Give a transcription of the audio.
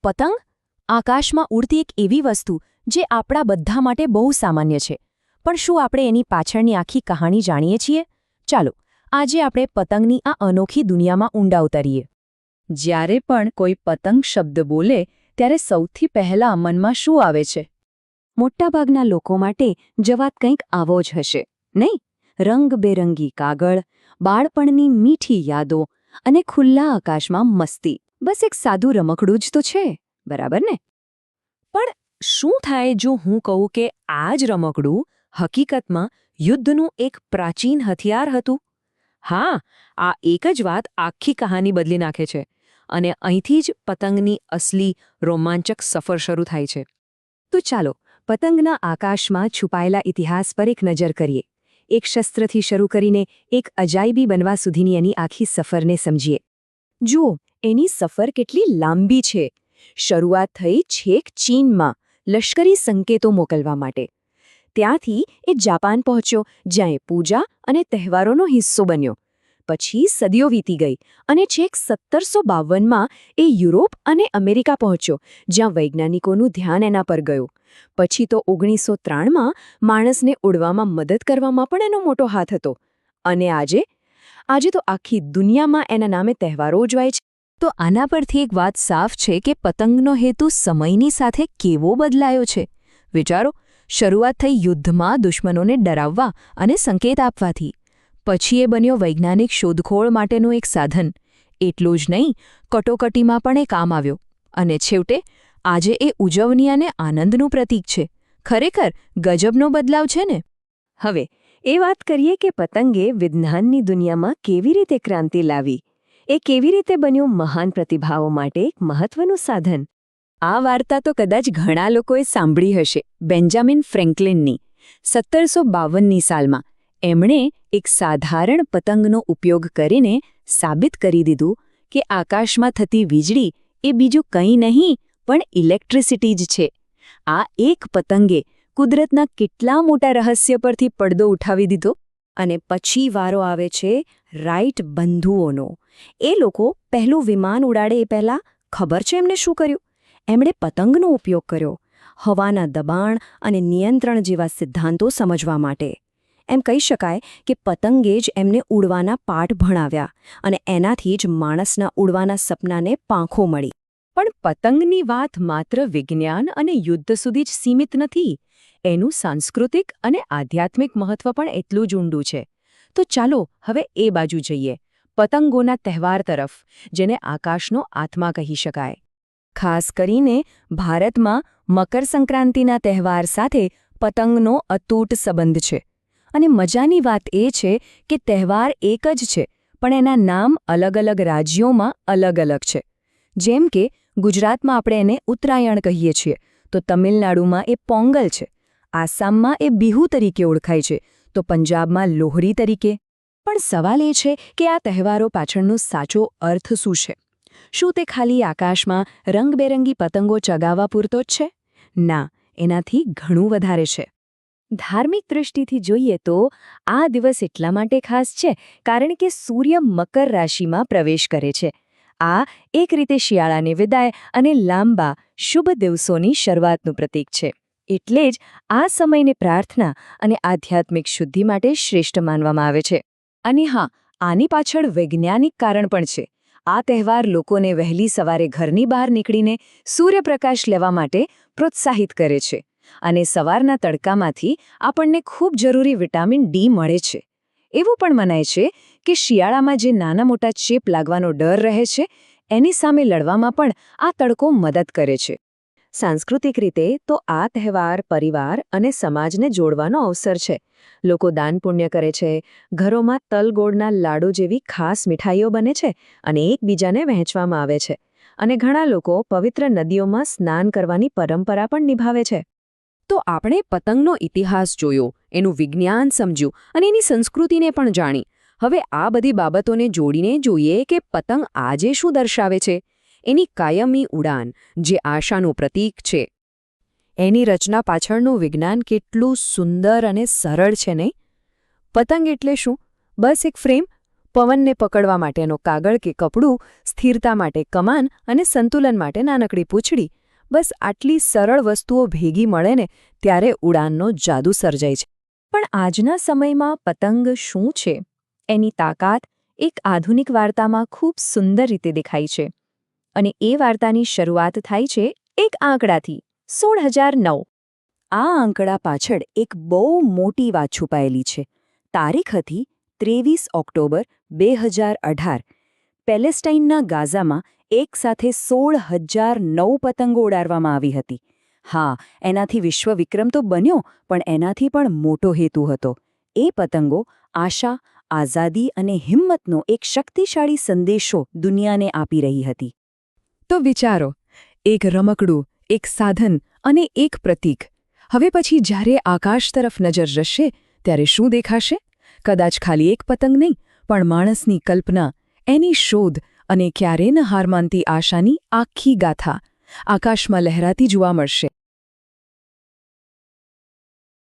પતંગ આકાશમાં ઉડતી એક એવી વસ્તુ જે આપણા બધા માટે બહુ સામાન્ય છે, પણ શું આપણે એની પાછળની આખી કહાણી જાણીએ છીએ? ચાલો આજે આપણે પતંગની આ અનોખી દુનિયામાં ઊંડા ઉતરીએ. જ્યારે પણ કોઈ પતંગ શબ્દ બોલે ત્યારે સૌથી પહેલા મનમાં શું આવે છે? મોટાભાગના લોકો માટે જવાબ કંઈક આવો જ હશે, નહીં? રંગબેરંગી કાગળ, બાળપણની મીઠી યાદો અને ખુલ્લા આકાશમાં મસ્તી. બસ એક સાદું રમકડું જ તો છે, બરાબર ને? પણ શું થાય જો હું કહું કે આ જ રમકડું હકીકતમાં યુદ્ધનું એક પ્રાચીન હથિયાર હતું? હા, આ એક જ વાત આખી કહાની બદલી નાખે છે, અને અહીંથી જ પતંગની અસલી રોમાંચક સફર શરૂ થાય છે. તો ચાલો પતંગના આકાશમાં છુપાયેલા ઇતિહાસ પર એક નજર કરીએ. એક શસ્ત્રથી શરૂ કરીને એક અજાયબી બનવા સુધીની એની આખી સફરને સમજીએ. જુઓ, એની સફર કેટલી લાંબી છે. શરૂઆત થઈ છેક ચીનમાં લશ્કરી સંકેતો મોકલવા માટે. ત્યાંથી એ જાપાન પહોંચ્યો, જ્યાં એ પૂજા અને તહેવારોનો હિસ્સો બન્યો. પછી સદીઓ વીતી ગઈ અને છેક 1752માં એ યુરોપ અને અમેરિકા પહોંચ્યો, જ્યાં વૈજ્ઞાનિકોનું ધ્યાન એના પર ગયું. પછી તો 1903માં માણસને ઉડવામાં મદદ કરવામાં પણ એનો મોટો હાથ હતો. અને આજે તો આખી દુનિયામાં એના નામે તહેવારો ઉજવાય છે. તો આના પરથી એક વાત સાફ છે કે પતંગનો હેતુ સમયની સાથે કેવો બદલાયો છે. વિચારો, શરૂઆત થઈ યુદ્ધમાં દુશ્મનોને ડરાવવા અને સંકેત આપવાથી. પછી એ બન્યો વૈજ્ઞાનિક શોધખોળ માટેનું એક સાધન. એટલું જ નહીં, કટોકટીમાં પણ એ કામ આવ્યો. અને છેવટે આજે એ ઉજવણી અને આનંદનું પ્રતીક છે. ખરેખર ગજબનો બદલાવ છે ને? હવે એ વાત કરીએ કે પતંગે વિજ્ઞાનની દુનિયામાં કેવી રીતે ક્રાંતિ લાવી. એ કેવી રીતે બન્યું મહાન પ્રતિભાઓ માટે એક મહત્વનું સાધન. આ વાર્તા તો કદાચ ઘણા લોકોએ સાંભળી હશે, બેન્જામિન ફ્રેન્કલિનની. 1752ની સાલમાં એમણે એક સાધારણ પતંગનો ઉપયોગ કરીને સાબિત કરી દીધું કે આકાશમાં થતી વીજળી એ બીજું કંઈ નહીં પણ ઇલેક્ટ્રિસિટી જ છે. આ એક પતંગે કુદરતના કેટલા મોટા રહસ્ય પરથી પડદો ઉઠાવી દીધો. અને પછી વારો આવે છે રાઇટ બંધુઓનો. એ લોકો પહેલું વિમાન ઉડાડે એ પહેલાં ખબર છે એમને શું કર્યું? એમણે પતંગનો ઉપયોગ કર્યો હવાના દબાણ અને નિયંત્રણ જેવા સિદ્ધાંતો સમજવા માટે. એમ કહી શકાય કે પતંગે જ એમને ઉડવાના પાઠ ભણાવ્યા, અને એનાથી જ માણસના ઉડવાના સપનાને પાંખો મળી. પણ પતંગની વાત માત્ર વિજ્ઞાન અને યુદ્ધ સુધી જ સીમિત નથી. એનું સાંસ્કૃતિક અને આધ્યાત્મિક મહત્વ પણ એટલું જ ઊંડું છે. તો ચાલો હવે એ બાજુ જઈએ, પતંગોના તહેવાર તરફ, જેને આકાશનો આત્મા કહી શકાય. ખાસ કરીને ભારતમાં મકર સંક્રાંતિના તહેવાર સાથે પતંગનો અતૂટ સંબંધ છે. અને મજાની વાત એ છે કે તહેવાર એક જ છે, પણ એના નામ અલગ-અલગ રાજ્યોમાં અલગ-અલગ છે. જેમ કે ગુજરાતમાં આપણે એને ઉત્તરાયણ કહીએ છીએ, તો તમિલનાડુમાં એ પોંગલ છે, આસામમાં એ બિહુ તરીકે ઓળખાય છે, તો પંજાબમાં લોહરી તરીકે. પણ સવાલ એ છે કે આ તહેવારો પાછળનો સાચો અર્થ શું છે? શું તે ખાલી આકાશમાં રંગબેરંગી પતંગો ચગાવવા પૂરતો જ છે? ના, એનાથી ઘણું વધારે છે. ધાર્મિક દૃષ્ટિથી જોઈએ તો આ દિવસ એટલા માટે ખાસ છે કારણ કે સૂર્ય મકર રાશિમાં પ્રવેશ કરે છે. આ એક રીતે શિયાળાની વિદાય અને લાંબા શુભ દિવસોની શરૂઆતનું પ્રતીક છે. એટલે જ આ સમયને પ્રાર્થના અને આધ્યાત્મિક શુદ્ધિ માટે શ્રેષ્ઠ માનવામાં આવે છે. અને હા, આની પાછળ વૈજ્ઞાનિક કારણ પણ છે. આ તહેવાર લોકોને વહેલી સવારે ઘરની બહાર નીકળીને સૂર્યપ્રકાશ લેવા માટે પ્રોત્સાહિત કરે છે. અને સવારના તડકામાંથી આપણને ખૂબ જરૂરી વિટામિન ડી મળે છે. એવું પણ મનાય છે કે શિયાળામાં જે નાના મોટા ચેપ લાગવાનો ડર રહે છે, એની સામે લડવામાં પણ આ તડકો મદદ કરે છે. સાંસ્કૃતિક રીતે તો આ તહેવાર પરિવાર અને સમાજને જોડવાનો અવસર છે. લોકો દાન પુણ્ય કરે છે, ઘરોમાં તલગોળના લાડુ જેવી ખાસ મીઠાઈઓ બને છે અને એકબીજાને વહેંચવામાં આવે છે. અને ઘણા લોકો પવિત્ર નદીઓમાં સ્નાન કરવાની પરંપરા પણ નિભાવે છે. તો આપણે પતંગનો ઇતિહાસ જોયો, એનું વિજ્ઞાન સમજ્યું અને એની સંસ્કૃતિને પણ જાણી. હવે આ બધી બાબતોને જોડીને જોઈએ કે પતંગ આજે શું દર્શાવે છે. એની કાયમી ઉડાન, જે આશાનું પ્રતીક છે. એની રચના પાછળનું વિજ્ઞાન કેટલું સુંદર અને સરળ છે નહીં? પતંગ એટલે શું? બસ એક ફ્રેમ, પવનને પકડવા માટેનો કાગળ કે કપડું, સ્થિરતા માટે કમાન અને સંતુલન માટે નાનકડી પૂંછડી. બસ આટલી સરળ વસ્તુઓ ભેગી મળે ને ત્યારે ઉડાનનો જાદુ સર્જાય છે. પણ આજના સમયમાં પતંગ શું છે? એની તાકાત એક આધુનિક વાર્તામાં ખૂબ સુંદર રીતે દેખાય છે. અને એ વાર્તાની શરૂઆત થાય છે એક આંકડાથી, 16,009. આ આંકડા પાછળ એક બહુ મોટી વાત છુપાયેલી છે. તારીખ હતી 23 ઓક્ટોબર 2018. પેલેસ્ટાઇનના ગાઝામાં એકસાથે 16,009 પતંગો ઉડાડવામાં આવી હતી. હા, એનાથી વિશ્વ વિક્રમ તો બન્યો, પણ એનાથી પણ મોટો હેતુ હતો. એ પતંગો આશા, આઝાદી અને હિંમતનો એક શક્તિશાળી સંદેશો દુનિયાને આપી રહી હતી. તો વિચારો, એક રમકડું, એક સાધન અને એક પ્રતીક. હવે પછી જ્યારે આકાશ તરફ નજર જશે ત્યારે શું દેખાશે? કદાચ ખાલી એક પતંગ નહીં, પણ માણસની કલ્પના, એની શોધ અને ક્યારે ન હાર માનતી આશાની આખી ગાથા આકાશમાં લહેરાતી જોવા મળશે.